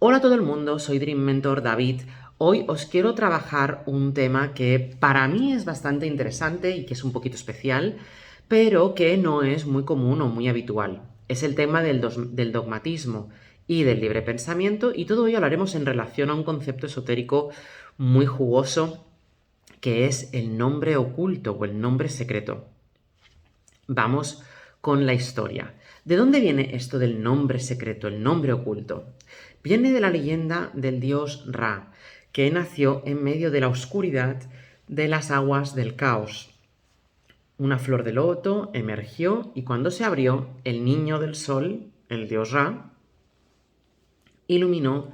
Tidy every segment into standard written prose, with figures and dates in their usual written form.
Hola a todo el mundo, soy Dream Mentor David. Hoy os quiero trabajar un tema que para mí es bastante interesante y que es un poquito especial, pero que no es muy común o muy habitual. Es el tema del dogmatismo y del libre pensamiento, y todo ello lo haremos en relación a un concepto esotérico muy jugoso, que es el nombre oculto o el nombre secreto. Vamos con la historia. ¿De dónde viene esto del nombre secreto, el nombre oculto? Viene de la leyenda del dios Ra, que nació en medio de la oscuridad de las aguas del caos. Una flor de loto emergió y cuando se abrió, el niño del sol, el dios Ra, iluminó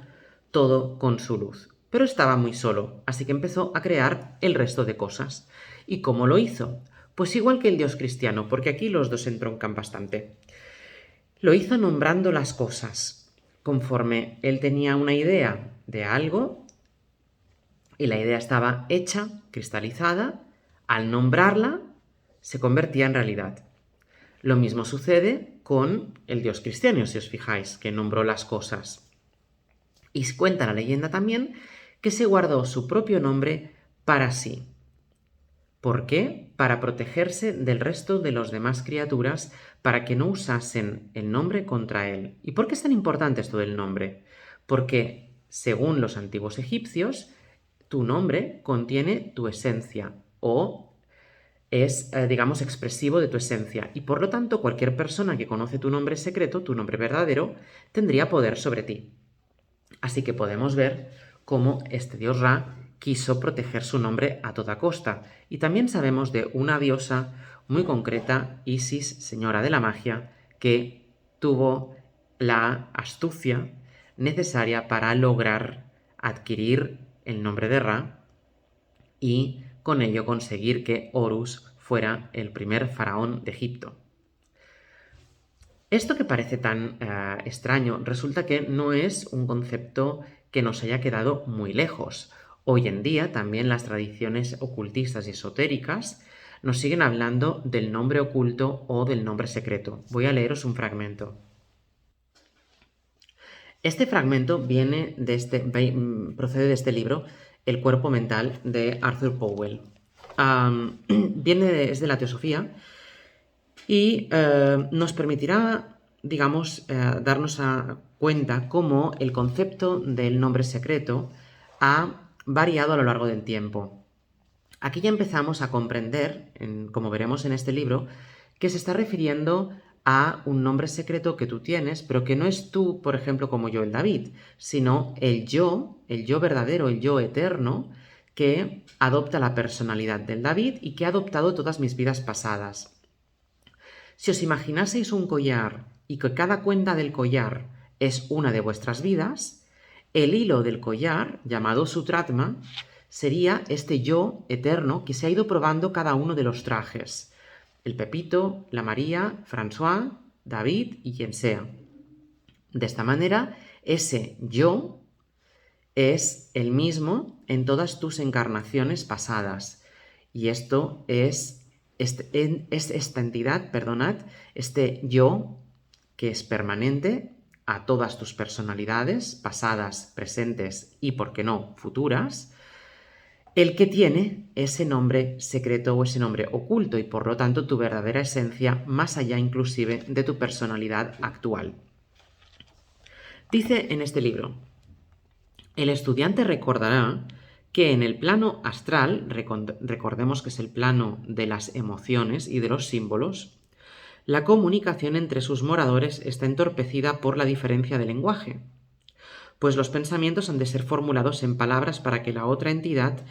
todo con su luz. Pero estaba muy solo, así que empezó a crear el resto de cosas. ¿Y cómo lo hizo? Pues igual que el dios cristiano, porque aquí los dos se entroncan bastante. Lo hizo nombrando las cosas. Conforme él tenía una idea de algo y la idea estaba hecha, cristalizada, al nombrarla se convertía en realidad. Lo mismo sucede con el dios cristiano, si os fijáis, que nombró las cosas. Y cuenta la leyenda también que se guardó su propio nombre para sí. ¿Por qué? Para protegerse del resto de las demás criaturas, para que no usasen el nombre contra él. ¿Y por qué es tan importante esto del nombre? Porque, según los antiguos egipcios, tu nombre contiene tu esencia o es, digamos, expresivo de tu esencia. Y por lo tanto, cualquier persona que conoce tu nombre secreto, tu nombre verdadero, tendría poder sobre ti. Así que podemos ver cómo este dios Ra quiso proteger su nombre a toda costa. Y también sabemos de una diosa muy concreta, Isis, señora de la magia, que tuvo la astucia necesaria para lograr adquirir el nombre de Ra y con ello conseguir que Horus fuera el primer faraón de Egipto. Esto que parece tan extraño resulta que no es un concepto que nos haya quedado muy lejos. Hoy en día también las tradiciones ocultistas y esotéricas nos siguen hablando del nombre oculto o del nombre secreto. Voy a leeros un fragmento. Este fragmento procede de este libro, El cuerpo mental, de Arthur Powell. Es de la teosofía y nos permitirá, digamos, darnos cuenta cómo el concepto del nombre secreto ha variado a lo largo del tiempo. Aquí ya empezamos a comprender, como veremos en este libro, que se está refiriendo a un nombre secreto que tú tienes, pero que no es tú, por ejemplo, como yo, el David, sino el yo verdadero, el yo eterno, que adopta la personalidad del David y que ha adoptado todas mis vidas pasadas. Si os imaginaseis un collar y que cada cuenta del collar es una de vuestras vidas, el hilo del collar, llamado Sutratma, sería este yo eterno que se ha ido probando cada uno de los trajes. El Pepito, la María, François, David y quien sea. De esta manera, ese yo es el mismo en todas tus encarnaciones pasadas. Y esto es esta entidad, perdonad, este yo que es permanente a todas tus personalidades, pasadas, presentes y, por qué no, futuras, el que tiene ese nombre secreto o ese nombre oculto y, por lo tanto, tu verdadera esencia, más allá inclusive de tu personalidad actual. Dice en este libro: el estudiante recordará que en el plano astral, recordemos que es el plano de las emociones y de los símbolos, la comunicación entre sus moradores está entorpecida por la diferencia de lenguaje, pues los pensamientos han de ser formulados en palabras para que la otra entidad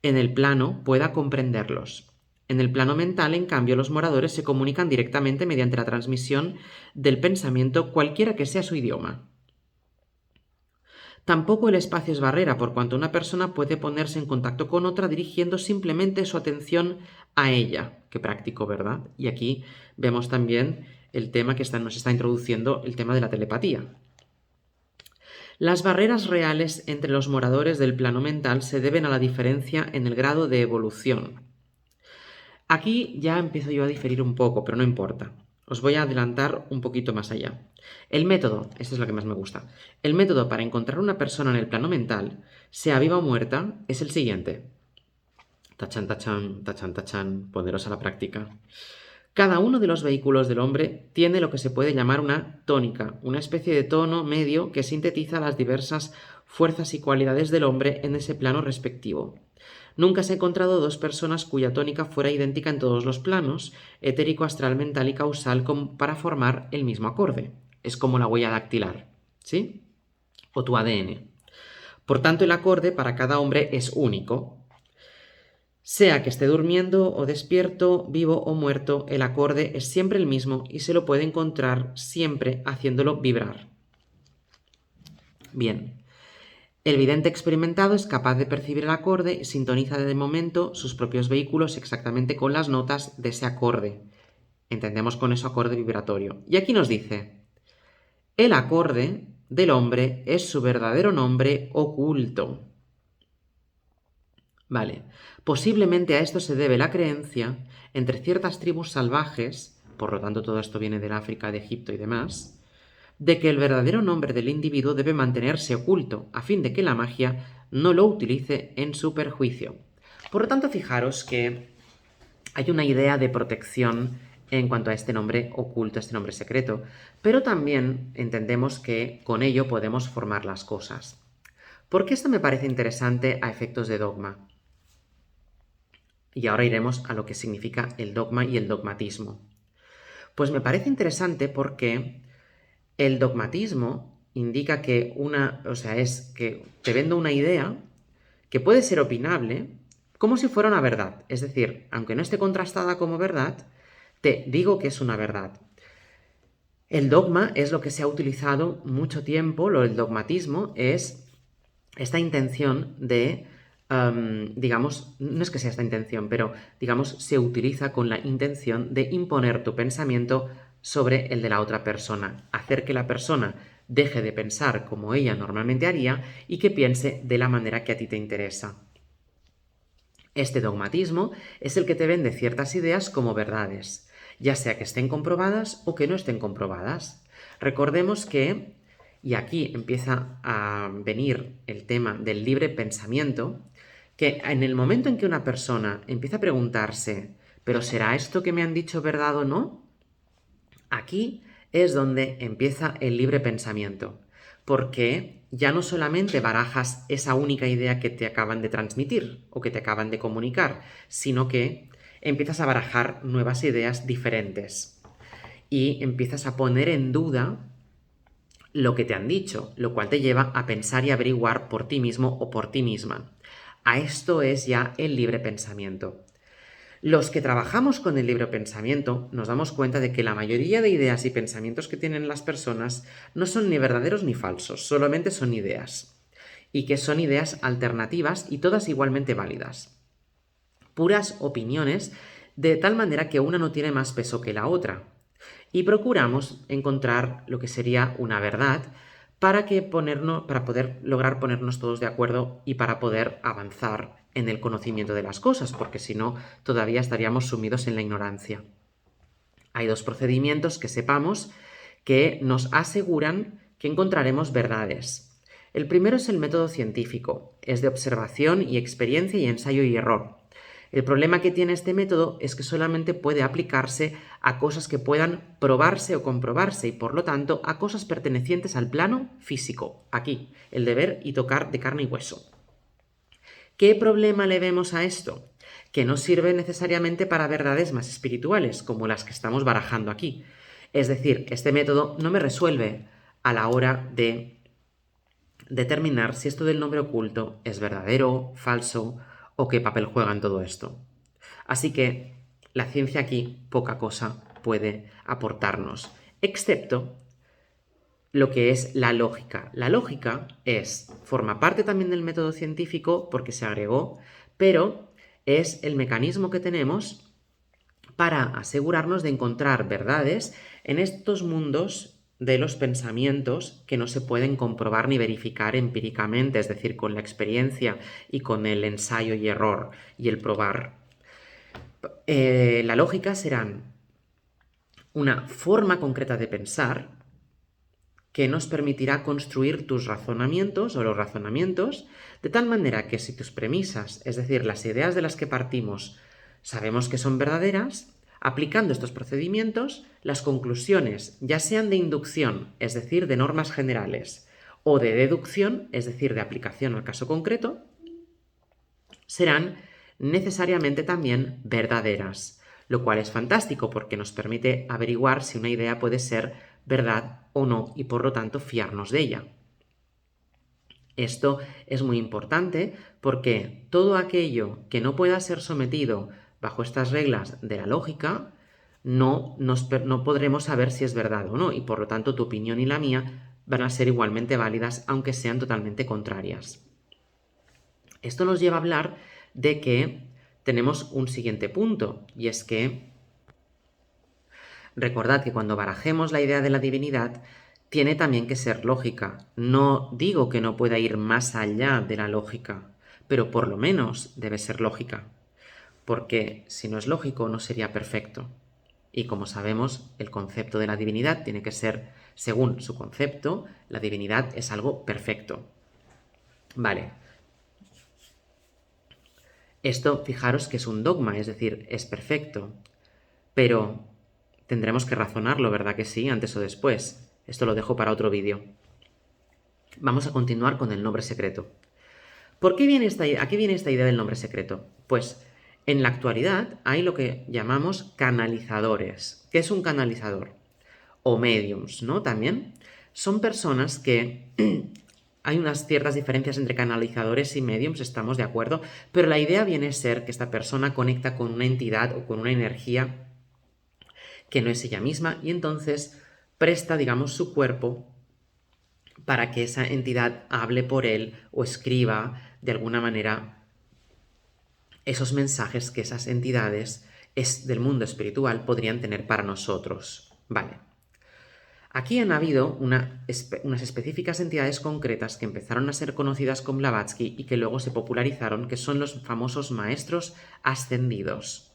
en el plano pueda comprenderlos. En el plano mental, en cambio, los moradores se comunican directamente mediante la transmisión del pensamiento, cualquiera que sea su idioma. Tampoco el espacio es barrera, por cuanto una persona puede ponerse en contacto con otra dirigiendo simplemente su atención a ella. Qué práctico, ¿verdad? Y aquí vemos también el tema que nos está introduciendo, el tema de la telepatía. Las barreras reales entre los moradores del plano mental se deben a la diferencia en el grado de evolución. Aquí ya empiezo yo a diferir un poco, pero no importa. os voy a adelantar un poquito más allá. El método, esta es la que más me gusta, el método para encontrar una persona en el plano mental, sea viva o muerta, es el siguiente. Tachan, tachan, tachan, tachan, poderosa la práctica. Cada uno de los vehículos del hombre tiene lo que se puede llamar una tónica, una especie de tono medio que sintetiza las diversas fuerzas y cualidades del hombre en ese plano respectivo. Nunca se ha encontrado dos personas cuya tónica fuera idéntica en todos los planos, etérico, astral, mental y causal, para formar el mismo acorde. Es como la huella dactilar, ¿sí? O tu ADN. Por tanto, el acorde para cada hombre es único. Sea que esté durmiendo o despierto, vivo o muerto, el acorde es siempre el mismo y se lo puede encontrar siempre haciéndolo vibrar. Bien, el vidente experimentado es capaz de percibir el acorde y sintoniza de momento sus propios vehículos exactamente con las notas de ese acorde. Entendemos con eso acorde vibratorio. Y aquí nos dice, el acorde del hombre es su verdadero nombre oculto. Vale, posiblemente a esto se debe la creencia entre ciertas tribus salvajes, por lo tanto todo esto viene del África, de Egipto y demás, de que el verdadero nombre del individuo debe mantenerse oculto, a fin de que la magia no lo utilice en su perjuicio. Por lo tanto, fijaros que hay una idea de protección en cuanto a este nombre oculto, este nombre secreto, pero también entendemos que con ello podemos formar las cosas. ¿Por qué esto me parece interesante a efectos de dogma? Y ahora iremos a lo que significa el dogma y el dogmatismo. Pues me parece interesante porque el dogmatismo indica que es que te vendo una idea que puede ser opinable como si fuera una verdad. Es decir, aunque no esté contrastada como verdad, te digo que es una verdad. El dogma es lo que se ha utilizado mucho tiempo, el dogmatismo es esta intención de, digamos, no es que sea esta intención, pero digamos, se utiliza con la intención de imponer tu pensamiento sobre el de la otra persona, hacer que la persona deje de pensar como ella normalmente haría y que piense de la manera que a ti te interesa. Este dogmatismo es el que te vende ciertas ideas como verdades, ya sea que estén comprobadas o que no estén comprobadas. Recordemos que, y aquí empieza a venir el tema del libre pensamiento, que en el momento en que una persona empieza a preguntarse, ¿pero será esto que me han dicho verdad o no? Aquí es donde empieza el libre pensamiento, porque ya no solamente barajas esa única idea que te acaban de transmitir o que te acaban de comunicar, sino que empiezas a barajar nuevas ideas diferentes y empiezas a poner en duda lo que te han dicho, lo cual te lleva a pensar y averiguar por ti mismo o por ti misma. A esto es ya el libre pensamiento. Los que trabajamos con el libre pensamiento nos damos cuenta de que la mayoría de ideas y pensamientos que tienen las personas no son ni verdaderos ni falsos, solamente son ideas. Y que son ideas alternativas y todas igualmente válidas. Puras opiniones, de tal manera que una no tiene más peso que la otra. Y procuramos encontrar lo que sería una verdad para poder lograr ponernos todos de acuerdo y para poder avanzar en el conocimiento de las cosas, porque si no, todavía estaríamos sumidos en la ignorancia. Hay dos procedimientos que sepamos que nos aseguran que encontraremos verdades. El primero es el método científico, es de observación y experiencia y ensayo y error. El problema que tiene este método es que solamente puede aplicarse a cosas que puedan probarse o comprobarse y por lo tanto a cosas pertenecientes al plano físico, aquí, el de ver y tocar de carne y hueso. ¿Qué problema le vemos a esto? Que no sirve necesariamente para verdades más espirituales, como las que estamos barajando aquí. Es decir, este método no me resuelve a la hora de determinar si esto del nombre oculto es verdadero, falso o qué papel juega en todo esto. Así que la ciencia aquí poca cosa puede aportarnos, excepto lo que es la lógica. La lógica forma parte también del método científico porque se agregó, pero es el mecanismo que tenemos para asegurarnos de encontrar verdades en estos mundos de los pensamientos que no se pueden comprobar ni verificar empíricamente, es decir, con la experiencia y con el ensayo y error y el probar. La lógica serán una forma concreta de pensar que nos permitirá construir tus razonamientos o los razonamientos de tal manera que si tus premisas, es decir, las ideas de las que partimos, sabemos que son verdaderas, aplicando estos procedimientos, las conclusiones, ya sean de inducción, es decir, de normas generales, o de deducción, es decir, de aplicación al caso concreto, serán necesariamente también verdaderas, lo cual es fantástico porque nos permite averiguar si una idea puede ser verdad o no y por lo tanto fiarnos de ella. Esto es muy importante porque todo aquello que no pueda ser sometido bajo estas reglas de la lógica no podremos saber si es verdad o no y por lo tanto tu opinión y la mía van a ser igualmente válidas aunque sean totalmente contrarias. Esto nos lleva a hablar de que tenemos un siguiente punto y es que recordad que cuando barajemos la idea de la divinidad tiene también que ser lógica. No digo que no pueda ir más allá de la lógica, pero por lo menos debe ser lógica, porque si no es lógico no sería perfecto. Y como sabemos, el concepto de la divinidad tiene que ser, según su concepto, la divinidad es algo perfecto. Vale. Esto, fijaros que es un dogma, es decir, es perfecto. Pero tendremos que razonarlo, ¿verdad que sí? Antes o después. Esto lo dejo para otro vídeo. Vamos a continuar con el nombre secreto. ¿A qué viene esta idea del nombre secreto? Pues en la actualidad hay lo que llamamos canalizadores. ¿Qué es un canalizador? O mediums, ¿no? También son personas que hay unas ciertas diferencias entre canalizadores y mediums, estamos de acuerdo, pero la idea viene a ser que esta persona conecta con una entidad o con una energía que no es ella misma y entonces presta, digamos, su cuerpo para que esa entidad hable por él o escriba de alguna manera esos mensajes que esas entidades del mundo espiritual podrían tener para nosotros. Vale. Aquí han habido unas específicas entidades concretas que empezaron a ser conocidas como Blavatsky y que luego se popularizaron, que son los famosos maestros ascendidos.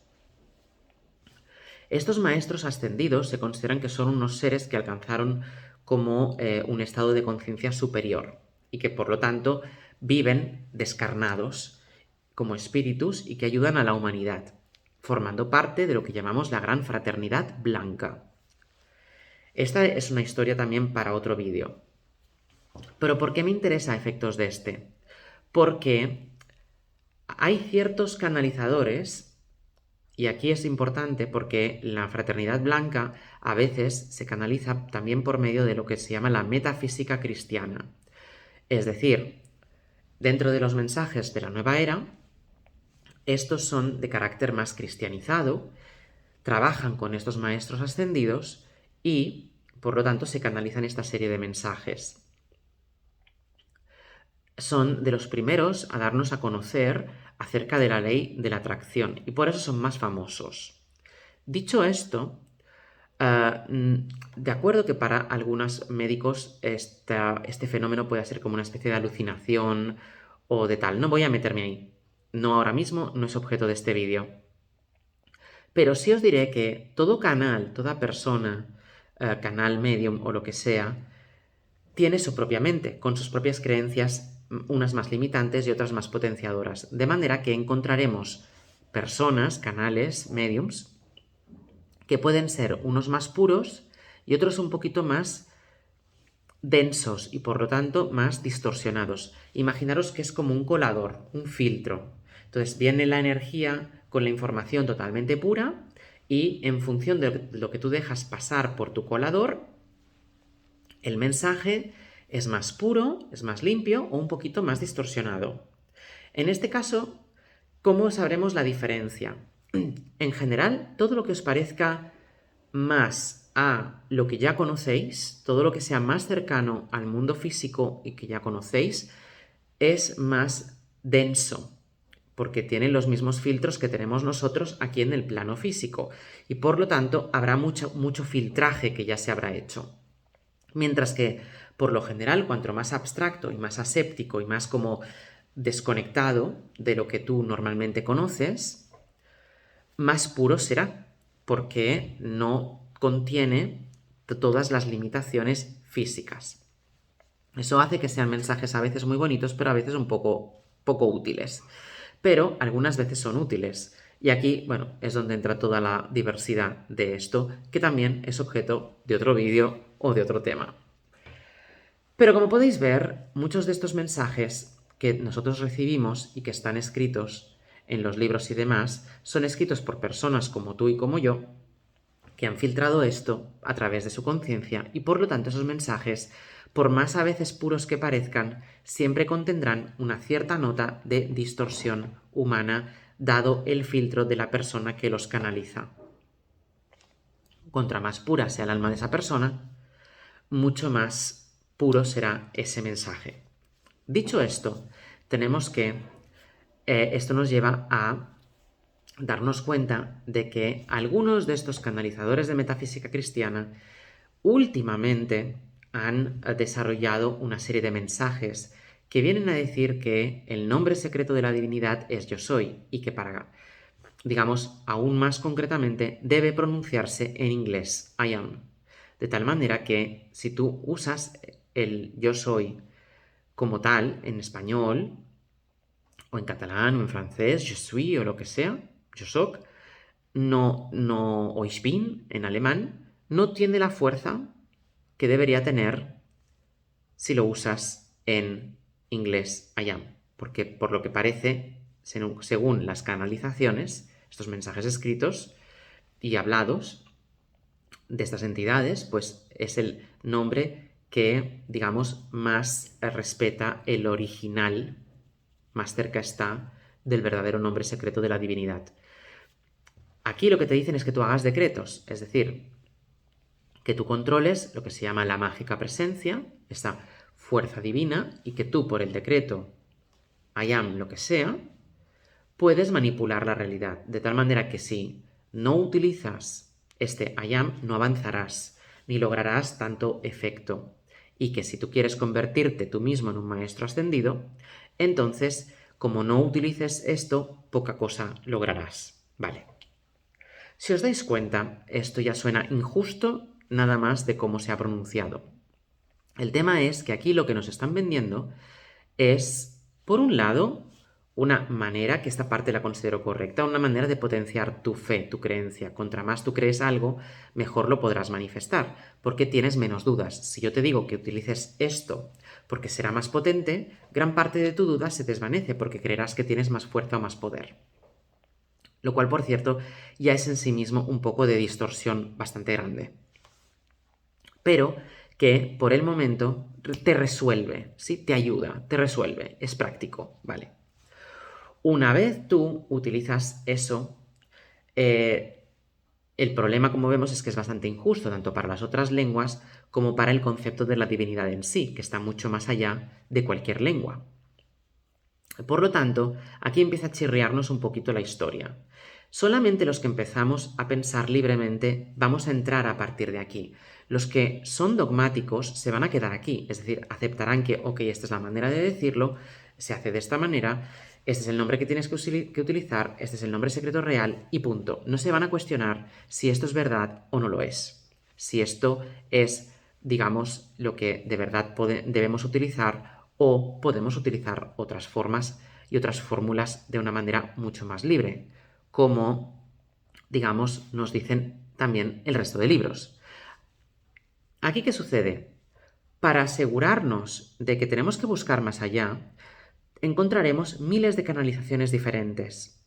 Estos maestros ascendidos se consideran que son unos seres que alcanzaron como un estado de conciencia superior y que por lo tanto viven descarnados como espíritus y que ayudan a la humanidad, formando parte de lo que llamamos la gran fraternidad blanca. Esta es una historia también para otro vídeo. Pero ¿por qué me interesa a efectos de este? Porque hay ciertos canalizadores, y aquí es importante porque la fraternidad blanca a veces se canaliza también por medio de lo que se llama la metafísica cristiana. Es decir, dentro de los mensajes de la nueva era, estos son de carácter más cristianizado, trabajan con estos maestros ascendidos y, por lo tanto, se canalizan esta serie de mensajes. Son de los primeros a darnos a conocer acerca de la ley de la atracción y por eso son más famosos. Dicho esto, de acuerdo que para algunos médicos este fenómeno puede ser como una especie de alucinación o de tal. No voy a meterme ahí. No ahora mismo, no es objeto de este vídeo. Pero sí os diré que todo canal, toda persona, canal medium o lo que sea, tiene su propia mente, con sus propias creencias, unas más limitantes y otras más potenciadoras. De manera que encontraremos personas, canales, mediums, que pueden ser unos más puros y otros un poquito más densos y por lo tanto más distorsionados. Imaginaros que es como un colador, un filtro. Entonces viene la energía con la información totalmente pura y en función de lo que tú dejas pasar por tu colador, el mensaje es más puro, es más limpio o un poquito más distorsionado. En este caso, ¿cómo sabremos la diferencia? En general, todo lo que os parezca más a lo que ya conocéis, todo lo que sea más cercano al mundo físico y que ya conocéis, es más denso, porque tiene los mismos filtros que tenemos nosotros aquí en el plano físico, y por lo tanto habrá mucho filtraje que ya se habrá hecho. Mientras que, por lo general, cuanto más abstracto y más aséptico y más como desconectado de lo que tú normalmente conoces, más puro será, porque no contiene todas las limitaciones físicas. Eso hace que sean mensajes a veces muy bonitos, pero a veces un poco útiles. Pero algunas veces son útiles. Y aquí, bueno, es donde entra toda la diversidad de esto, que también es objeto de otro vídeo o de otro tema. Pero como podéis ver, muchos de estos mensajes que nosotros recibimos y que están escritos en los libros y demás, son escritos por personas como tú y como yo, que han filtrado esto a través de su conciencia y por lo tanto esos mensajes, por más a veces puros que parezcan, siempre contendrán una cierta nota de distorsión humana dado el filtro de la persona que los canaliza. Contra más pura sea el alma de esa persona, mucho más puro será ese mensaje. Dicho esto, tenemos que esto nos lleva a darnos cuenta de que algunos de estos canalizadores de metafísica cristiana últimamente han desarrollado una serie de mensajes que vienen a decir que el nombre secreto de la divinidad es yo soy y que para, digamos, aún más concretamente, debe pronunciarse en inglés, I am. De tal manera que si tú usas el yo soy como tal en español, o en catalán, o en francés, je suis, o lo que sea, je soc, o ich bin en alemán, no tiene la fuerza que debería tener si lo usas en inglés I am. Porque por lo que parece, según las canalizaciones, estos mensajes escritos y hablados de estas entidades, pues es el nombre que, digamos, más respeta el original, más cerca está del verdadero nombre secreto de la divinidad. Aquí lo que te dicen es que tú hagas decretos, es decir, que tú controles lo que se llama la mágica presencia, esa fuerza divina, y que tú por el decreto I am lo que sea, puedes manipular la realidad, de tal manera que si no utilizas este I am, no avanzarás, ni lograrás tanto efecto. Y que si tú quieres convertirte tú mismo en un maestro ascendido, entonces, como no utilices esto, poca cosa lograrás. Vale. Si os dais cuenta, esto ya suena injusto nada más de cómo se ha pronunciado. El tema es que aquí lo que nos están vendiendo es, por un lado, una manera, que esta parte la considero correcta, una manera de potenciar tu fe, tu creencia. Contra más tú crees algo, mejor lo podrás manifestar, porque tienes menos dudas. Si yo te digo que utilices esto porque será más potente, gran parte de tu duda se desvanece porque creerás que tienes más fuerza o más poder. Lo cual, por cierto, ya es en sí mismo un poco de distorsión bastante grande. Pero que por el momento te resuelve, ¿sí? Te ayuda, te resuelve, es práctico, ¿vale? Una vez tú utilizas eso, el problema, como vemos, es que es bastante injusto, tanto para las otras lenguas como para el concepto de la divinidad en sí, que está mucho más allá de cualquier lengua. Por lo tanto, aquí empieza a chirriarnos un poquito la historia. Solamente los que empezamos a pensar libremente vamos a entrar a partir de aquí. Los que son dogmáticos se van a quedar aquí, es decir, aceptarán que, ok, esta es la manera de decirlo, se hace de esta manera, este es el nombre que tienes que utilizar, este es el nombre secreto real y punto. No se van a cuestionar si esto es verdad o no lo es. Si esto es, digamos, lo que de verdad debemos utilizar o podemos utilizar otras formas y otras fórmulas de una manera mucho más libre, como, digamos, nos dicen también el resto de libros. ¿Aquí qué sucede? Para asegurarnos de que tenemos que buscar más allá, encontraremos miles de canalizaciones diferentes,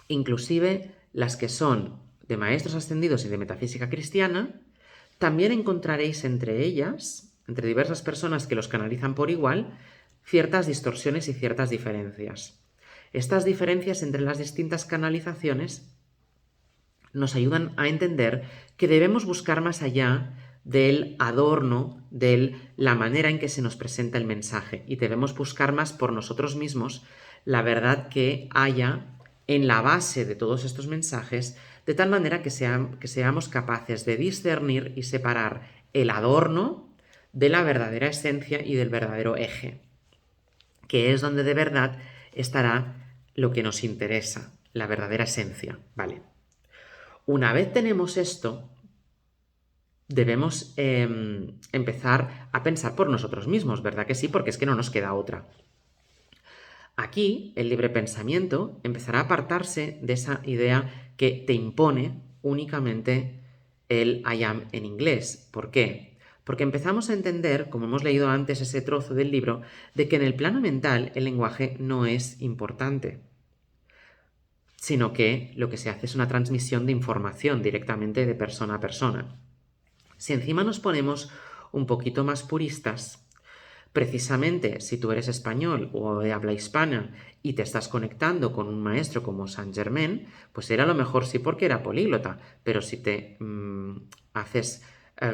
inclusive las que son de maestros ascendidos y de metafísica cristiana. También encontraréis entre ellas, entre diversas personas que los canalizan por igual, ciertas distorsiones y ciertas diferencias. Estas diferencias entre las distintas canalizaciones nos ayudan a entender que debemos buscar más allá del adorno, de la manera en que se nos presenta el mensaje, y debemos buscar más por nosotros mismos la verdad que haya en la base de todos estos mensajes, de tal manera que seamos capaces de discernir y separar el adorno de la verdadera esencia y del verdadero eje, que es donde de verdad estará lo que nos interesa, la verdadera esencia, ¿vale? Una vez tenemos esto, debemos empezar a pensar por nosotros mismos, ¿verdad que sí? Porque es que no nos queda otra. Aquí, el libre pensamiento empezará a apartarse de esa idea que te impone únicamente el I am en inglés. ¿Por qué? Porque empezamos a entender, como hemos leído antes ese trozo del libro, de que en el plano mental el lenguaje no es importante, sino que lo que se hace es una transmisión de información directamente de persona a persona. Si encima nos ponemos un poquito más puristas, precisamente si tú eres español o de habla hispana y te estás conectando con un maestro como Saint Germain, pues era a lo mejor sí porque era políglota, pero si te haces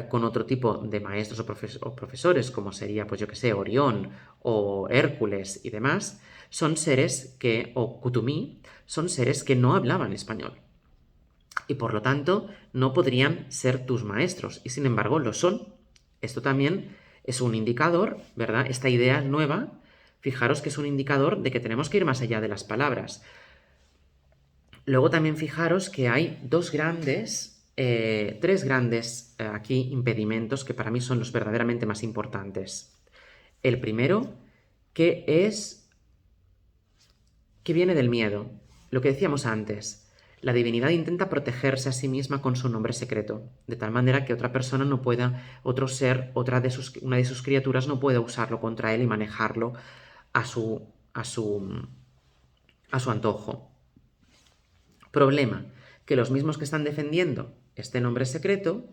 con otro tipo de maestros o profesores, como sería, pues yo que sé, Orión o Hércules y demás, son seres que, o Kutumí, son seres que no hablaban español. Y por lo tanto no podrían ser tus maestros, y sin embargo lo son. Esto también es un indicador, ¿verdad? Esta idea nueva, fijaros que es un indicador de que tenemos que ir más allá de las palabras. Luego también fijaros que hay tres grandes aquí impedimentos que para mí son los verdaderamente más importantes. El primero, que viene del miedo. Lo que decíamos antes, la divinidad intenta protegerse a sí misma con su nombre secreto, de tal manera que otra persona no pueda, otro ser, una de sus criaturas no pueda usarlo contra él y manejarlo a su, a su, a su antojo. Problema, que los mismos que están defendiendo este nombre secreto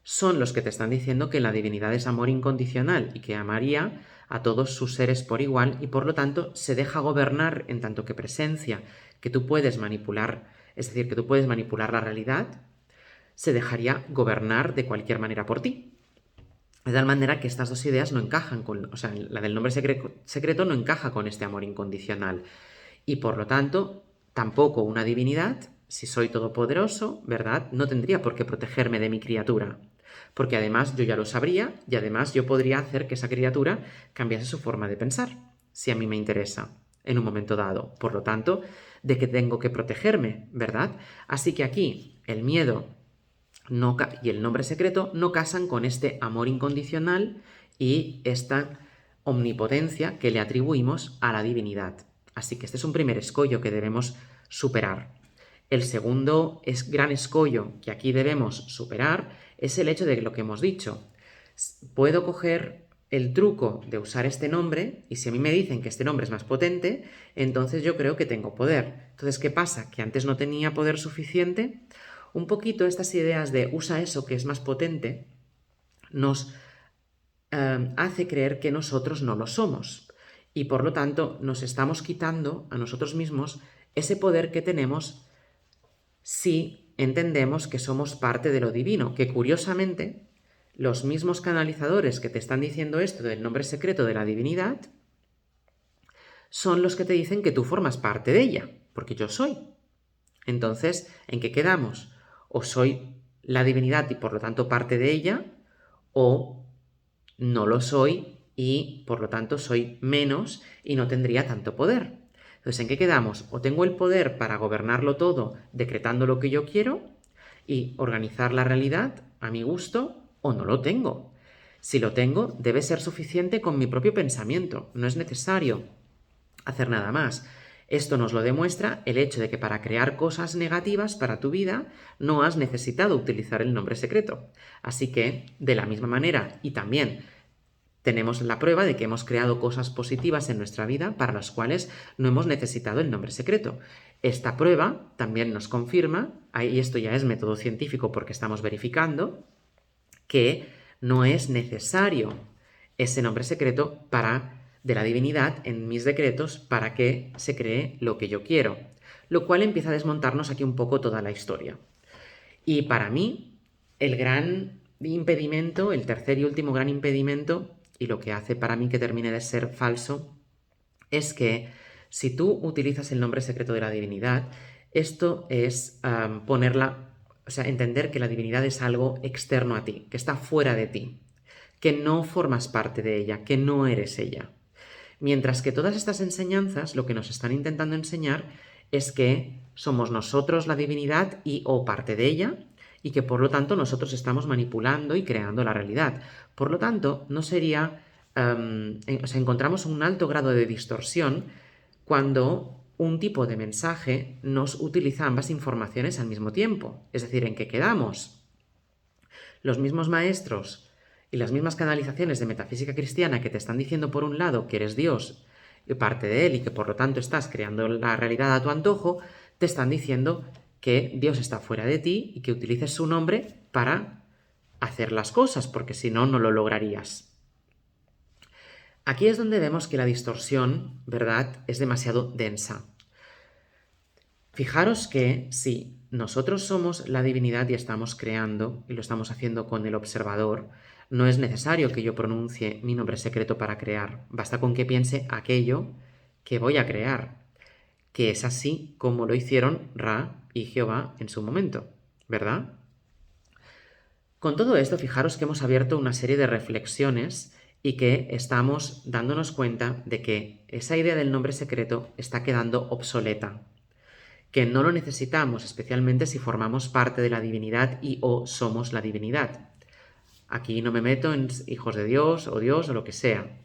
son los que te están diciendo que la divinidad es amor incondicional y que amaría a todos sus seres por igual y por lo tanto se deja gobernar en tanto que presencia que tú puedes manipular, es decir, que tú puedes manipular la realidad, se dejaría gobernar de cualquier manera por ti. De tal manera que estas dos ideas no encajan o sea, la del nombre secreto no encaja con este amor incondicional. Y por lo tanto, tampoco una divinidad, si soy todopoderoso, ¿verdad? No tendría por qué protegerme de mi criatura. Porque además yo ya lo sabría y además yo podría hacer que esa criatura cambiase su forma de pensar, si a mí me interesa, en un momento dado. Por lo tanto, ¿de qué tengo que protegerme, verdad? Así que aquí el miedo y el nombre secreto no casan con este amor incondicional y esta omnipotencia que le atribuimos a la divinidad. Así que este es un primer escollo que debemos superar. El segundo gran escollo que aquí debemos superar es el hecho de lo que hemos dicho. Puedo coger el truco de usar este nombre y si a mí me dicen que este nombre es más potente, entonces yo creo que tengo poder. Entonces, ¿qué pasa? Que antes no tenía poder suficiente. Un poquito estas ideas de usa eso que es más potente nos hace creer que nosotros no lo somos y por lo tanto nos estamos quitando a nosotros mismos ese poder que tenemos si entendemos que somos parte de lo divino, que curiosamente los mismos canalizadores que te están diciendo esto del nombre secreto de la divinidad son los que te dicen que tú formas parte de ella, porque yo soy. Entonces, ¿en qué quedamos? O soy la divinidad y por lo tanto parte de ella, o no lo soy y por lo tanto soy menos y no tendría tanto poder. Entonces, ¿en qué quedamos? O tengo el poder para gobernarlo todo decretando lo que yo quiero y organizar la realidad a mi gusto, o no lo tengo. Si lo tengo, debe ser suficiente con mi propio pensamiento, no es necesario hacer nada más. Esto nos lo demuestra el hecho de que para crear cosas negativas para tu vida no has necesitado utilizar el nombre secreto. Así que, de la misma manera, y también tenemos la prueba de que hemos creado cosas positivas en nuestra vida para las cuales no hemos necesitado el nombre secreto. Esta prueba también nos confirma, y esto ya es método científico porque estamos verificando, que no es necesario ese nombre secreto de la divinidad en mis decretos para que se cree lo que yo quiero, lo cual empieza a desmontarnos aquí un poco toda la historia. Y para mí, el gran impedimento, el tercer y último gran impedimento, y lo que hace para mí que termine de ser falso, es que si tú utilizas el nombre secreto de la divinidad, esto es entender que la divinidad es algo externo a ti, que está fuera de ti, que no formas parte de ella, que no eres ella. Mientras que todas estas enseñanzas lo que nos están intentando enseñar es que somos nosotros la divinidad y o parte de ella y que por lo tanto nosotros estamos manipulando y creando la realidad. Por lo tanto, no sería, encontramos un alto grado de distorsión cuando un tipo de mensaje nos utiliza ambas informaciones al mismo tiempo. Es decir, en que quedamos los mismos maestros y las mismas canalizaciones de metafísica cristiana que te están diciendo por un lado que eres Dios y parte de él y que por lo tanto estás creando la realidad a tu antojo, te están diciendo que Dios está fuera de ti y que utilices su nombre para hacer las cosas, porque si no, no lo lograrías. Aquí es donde vemos que la distorsión, ¿verdad?, es demasiado densa. Fijaros que si nosotros somos la divinidad y estamos creando, y lo estamos haciendo con el observador, no es necesario que yo pronuncie mi nombre secreto para crear, basta con que piense aquello que voy a crear, que es así como lo hicieron Ra y Jehová en su momento, ¿verdad? Con todo esto, fijaros que hemos abierto una serie de reflexiones y que estamos dándonos cuenta de que esa idea del nombre secreto está quedando obsoleta, que no lo necesitamos, especialmente si formamos parte de la divinidad y o somos la divinidad. Aquí no me meto en hijos de Dios o lo que sea,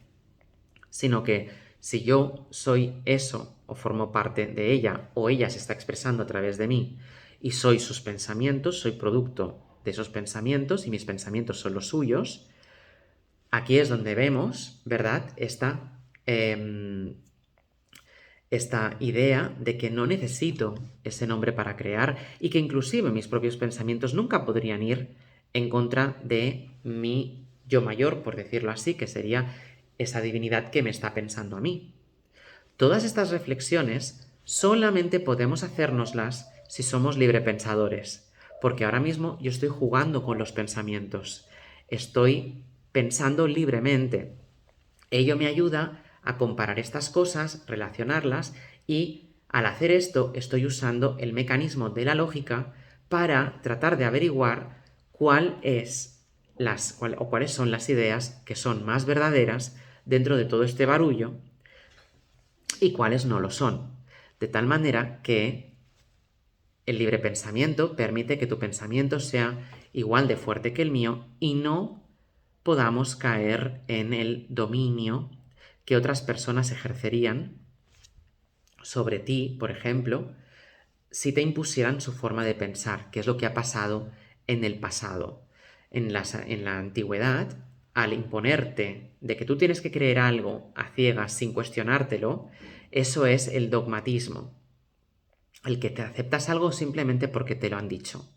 sino que si yo soy eso o formo parte de ella o ella se está expresando a través de mí y soy sus pensamientos, soy producto de esos pensamientos y mis pensamientos son los suyos, aquí es donde vemos, ¿verdad?, esta idea de que no necesito ese nombre para crear y que inclusive mis propios pensamientos nunca podrían ir en contra de mi yo mayor, por decirlo así, que sería esa divinidad que me está pensando a mí. Todas estas reflexiones solamente podemos hacérnoslas si somos librepensadores, porque ahora mismo yo estoy jugando con los pensamientos, estoy pensando libremente. Ello me ayuda a comparar estas cosas, relacionarlas y al hacer esto estoy usando el mecanismo de la lógica para tratar de averiguar cuáles son las ideas que son más verdaderas dentro de todo este barullo y cuáles no lo son. De tal manera que el libre pensamiento permite que tu pensamiento sea igual de fuerte que el mío y no podamos caer en el dominio que otras personas ejercerían sobre ti, por ejemplo, si te impusieran su forma de pensar, que es lo que ha pasado en el pasado. En la antigüedad, al imponerte de que tú tienes que creer algo a ciegas sin cuestionártelo, eso es el dogmatismo, el que te aceptas algo simplemente porque te lo han dicho.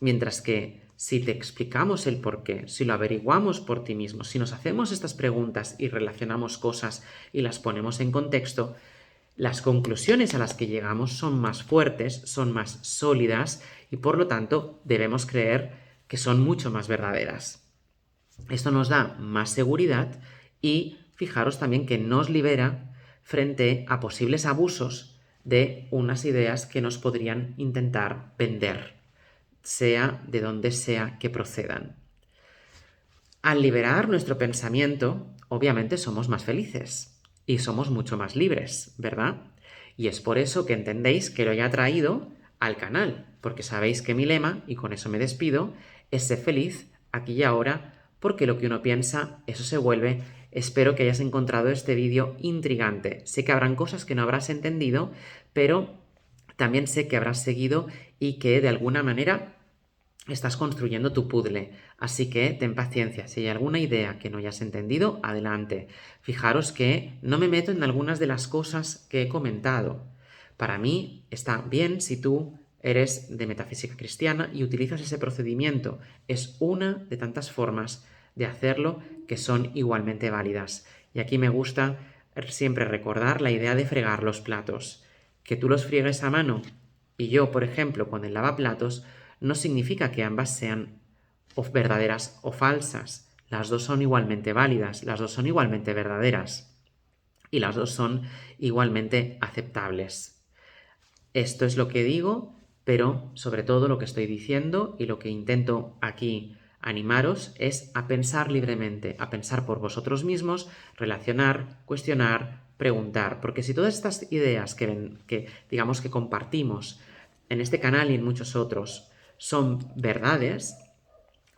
Mientras que si te explicamos el porqué, si lo averiguamos por ti mismo, si nos hacemos estas preguntas y relacionamos cosas y las ponemos en contexto, las conclusiones a las que llegamos son más fuertes, son más sólidas y por lo tanto debemos creer que son mucho más verdaderas. Esto nos da más seguridad y fijaros también que nos libera frente a posibles abusos de unas ideas que nos podrían intentar vender, sea de donde sea que procedan. Al liberar nuestro pensamiento, obviamente somos más felices y somos mucho más libres, ¿verdad? Y es por eso que entendéis que lo haya traído al canal, porque sabéis que mi lema, y con eso me despido, es ser feliz aquí y ahora, porque lo que uno piensa, eso se vuelve. Espero que hayas encontrado este vídeo intrigante. Sé que habrán cosas que no habrás entendido, pero también sé que habrás seguido y que de alguna manera estás construyendo tu puzzle, así que ten paciencia. Si hay alguna idea que no hayas entendido, adelante. Fijaros que no me meto en algunas de las cosas que he comentado. Para mí está bien si tú eres de metafísica cristiana y utilizas ese procedimiento. Es una de tantas formas de hacerlo que son igualmente válidas. Y aquí me gusta siempre recordar la idea de fregar los platos. Que tú los friegues a mano y yo, por ejemplo, con el lavaplatos, no significa que ambas sean verdaderas o falsas. Las dos son igualmente válidas, las dos son igualmente verdaderas y las dos son igualmente aceptables. Esto es lo que digo, pero sobre todo lo que estoy diciendo y lo que intento aquí animaros es a pensar libremente, a pensar por vosotros mismos, relacionar, cuestionar, preguntar, porque si todas estas ideas que digamos que compartimos en este canal y en muchos otros son verdades,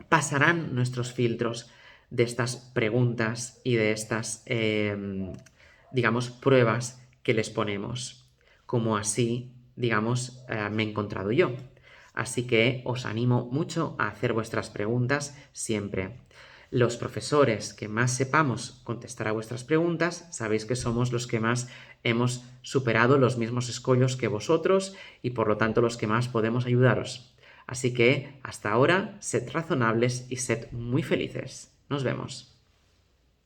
pasarán nuestros filtros de estas preguntas y de estas, digamos, pruebas que les ponemos, como así, digamos, me he encontrado yo. Así que os animo mucho a hacer vuestras preguntas siempre. Los profesores que más sepamos contestar a vuestras preguntas, sabéis que somos los que más hemos superado los mismos escollos que vosotros y por lo tanto los que más podemos ayudaros. Así que hasta ahora, sed razonables y sed muy felices. Nos vemos.